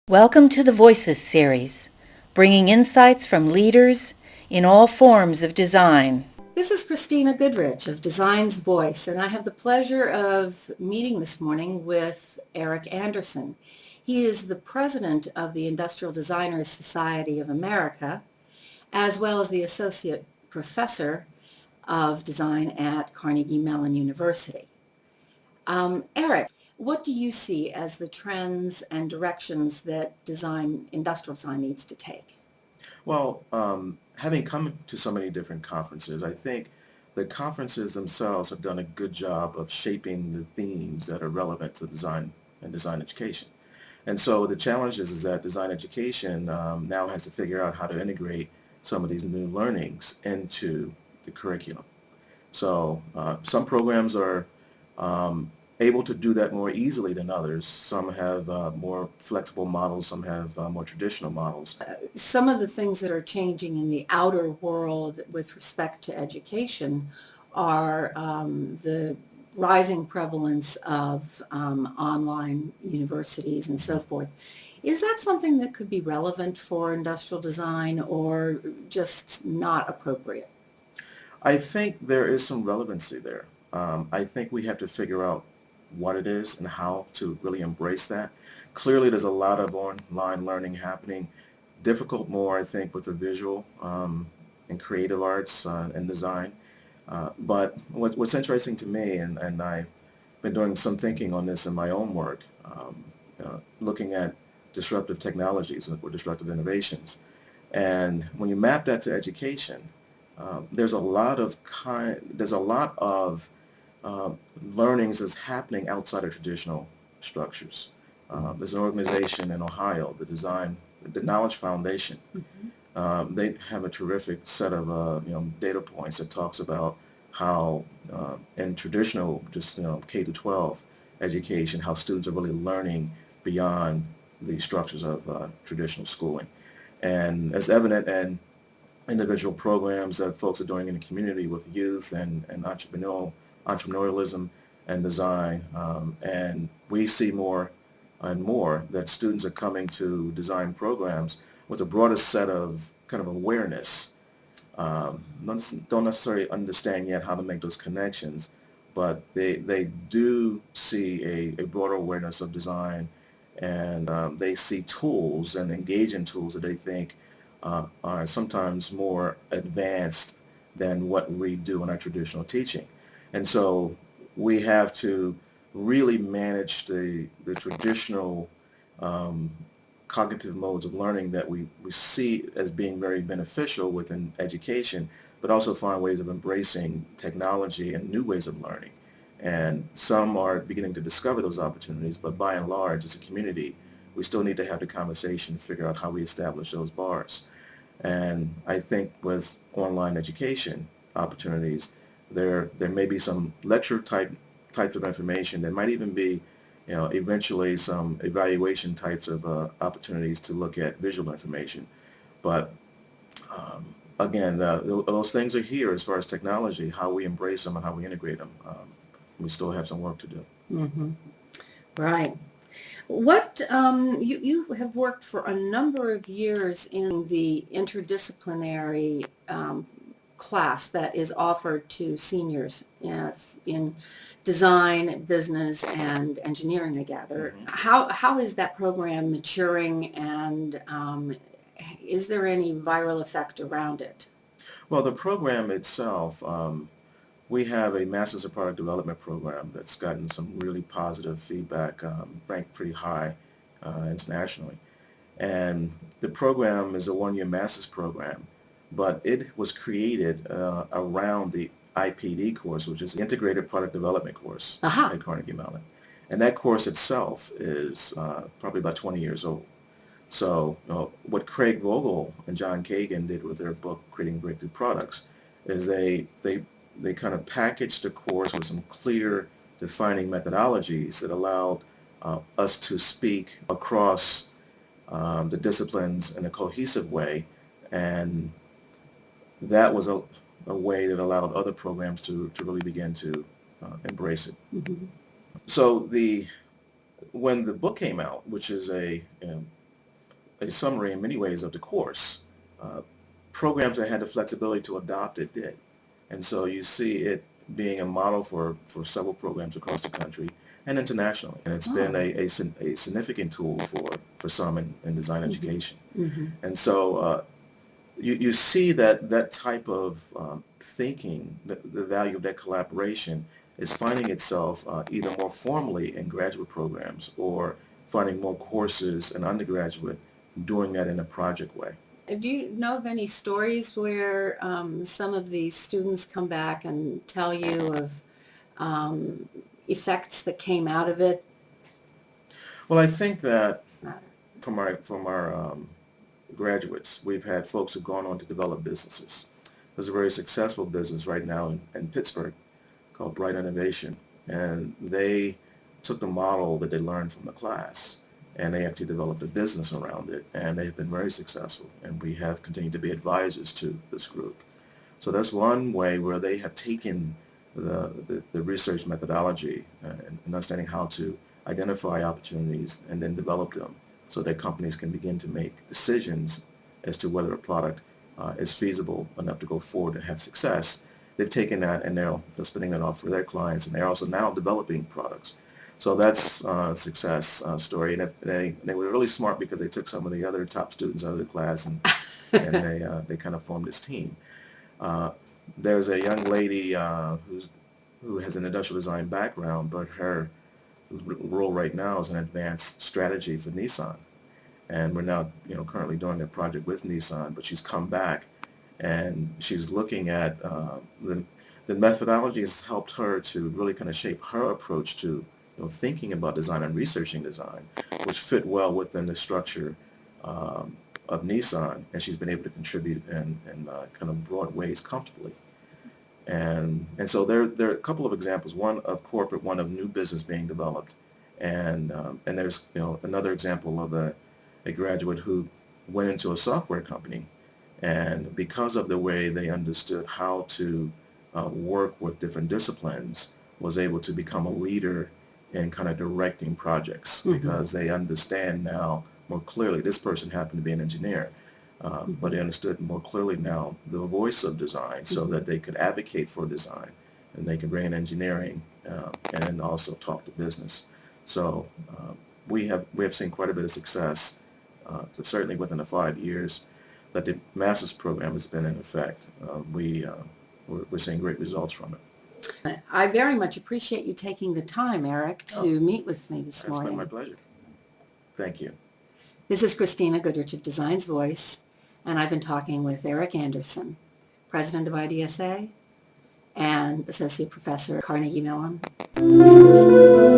Welcome to the Voices series, bringing insights from leaders in all forms of design. This is Kristina Goodrich of Design's Voice, and I have the pleasure of meeting this morning with Eric Anderson. He is the president of the Industrial Designers Society of America, as well as the associate professor of design at Carnegie Mellon University. Eric, what do you see as the trends and directions that industrial design needs to take? Well, having come to so many different conferences, I think the conferences themselves have done a good job of shaping the themes that are relevant to design and design education. And so the challenge is that design education now has to figure out how to integrate some of these new learnings into the curriculum. So some programs are able to do that more easily than others. Some have more flexible models, some have more traditional models. Some of the things that are changing in the outer world with respect to education are the rising prevalence of online universities and so forth. Is that something that could be relevant for industrial design or just not appropriate? I think there is some relevancy there. I think we have to figure out what it is and how to really embrace that. Clearly, there's a lot of online learning happening. Difficult more, I think, with the visual and creative arts and design. But what's interesting to me, and I've been doing some thinking on this in my own work, looking at disruptive technologies or disruptive innovations. And when you map that to education, there's a lot of learnings that's happening outside of traditional structures. There's an organization in Ohio, the Knowledge Foundation. They have a terrific set of data points that talks about how in traditional K to 12 education, how students are really learning beyond the structures of traditional schooling. And as evident in individual programs that folks are doing in the community with youth and entrepreneurialism and design. And we see more and more that students are coming to design programs with a broader set of kind of awareness. Don't necessarily understand yet how to make those connections, but they do see a broader awareness of design, and they see tools and engage in tools that they think are sometimes more advanced than what we do in our traditional teaching. And so we have to really manage the traditional cognitive modes of learning that we see as being very beneficial within education, but also find ways of embracing technology and new ways of learning. And some are beginning to discover those opportunities, but by and large, as a community, we still need to have the conversation to figure out how we establish those bars. And I think with online education opportunities, there may be some lecture types of information. There might even be, eventually some evaluation types of opportunities to look at visual information. But again, those things are here as far as technology, how we embrace them and how we integrate them. We still have some work to do. Mm-hmm. Right. What you have worked for a number of years in the interdisciplinary class that is offered to seniors in design, business, and engineering, I gather. Mm-hmm. How is that program maturing, and is there any viral effect around it? Well, the program itself, we have a Masters of Product Development program that's gotten some really positive feedback, ranked pretty high internationally. And the program is a one-year master's program, but it was created around the IPD course, which is the Integrated Product Development course at Carnegie Mellon. And that course itself is probably about 20 years old. So what Craig Vogel and John Kagan did with their book, Creating Breakthrough Products, is they kind of packaged the course with some clear defining methodologies that allowed us to speak across the disciplines in a cohesive way, and that was a way that allowed other programs to really begin to embrace it. Mm-hmm. So when the book came out, which is a a summary in many ways of the course. Uh, Programs that had the flexibility to adopt it did. And so you see it being a model for several programs across the country and internationally. And it's been a significant tool for some in design education. And so you see that type of thinking, the value of that collaboration is finding itself either more formally in graduate programs or finding more courses in undergraduate doing that in a project way. Do you know of any stories where some of these students come back and tell you of effects that came out of it? Well, I think that from our graduates, we've had folks who've gone on to develop businesses. There's a very successful business right now in Pittsburgh called Bright Innovation, and they took the model that they learned from the class, and they actually developed a business around it, and they've been very successful, and we have continued to be advisors to this group. So that's one way where they have taken the research methodology and understanding how to identify opportunities and then develop them so that companies can begin to make decisions as to whether a product is feasible enough to go forward and have success. They've taken that and they're spinning it off for their clients, and they're also now developing products. So that's a success story. And they were really smart because they took some of the other top students out of the class and they kind of formed this team. There's a young lady who has an industrial design background, but her role right now is an advanced strategy for Nissan. And we're now currently doing a project with Nissan, but she's come back and she's looking at the methodology has helped her to really kind of shape her approach to thinking about design and researching design, which fit well within the structure of Nissan, and she's been able to contribute in kind of broad ways comfortably. And so there are a couple of examples, one of corporate, one of new business being developed, and there's another example of a graduate who went into a software company, and because of the way they understood how to work with different disciplines, was able to become a leader in kind of directing projects because they understand now more clearly. This person happened to be an engineer, but they understood more clearly now the voice of design so that they could advocate for design and they could bring in engineering and also talk to business. So we have seen quite a bit of success, certainly within the 5 years that the master's program has been in effect. We're seeing great results from it. I very much appreciate you taking the time, Eric, to meet with me this morning. It's been my pleasure. Thank you. This is Kristina Goodrich of Design's Voice, and I've been talking with Eric Anderson, President of IDSA and Associate Professor at Carnegie Mellon University.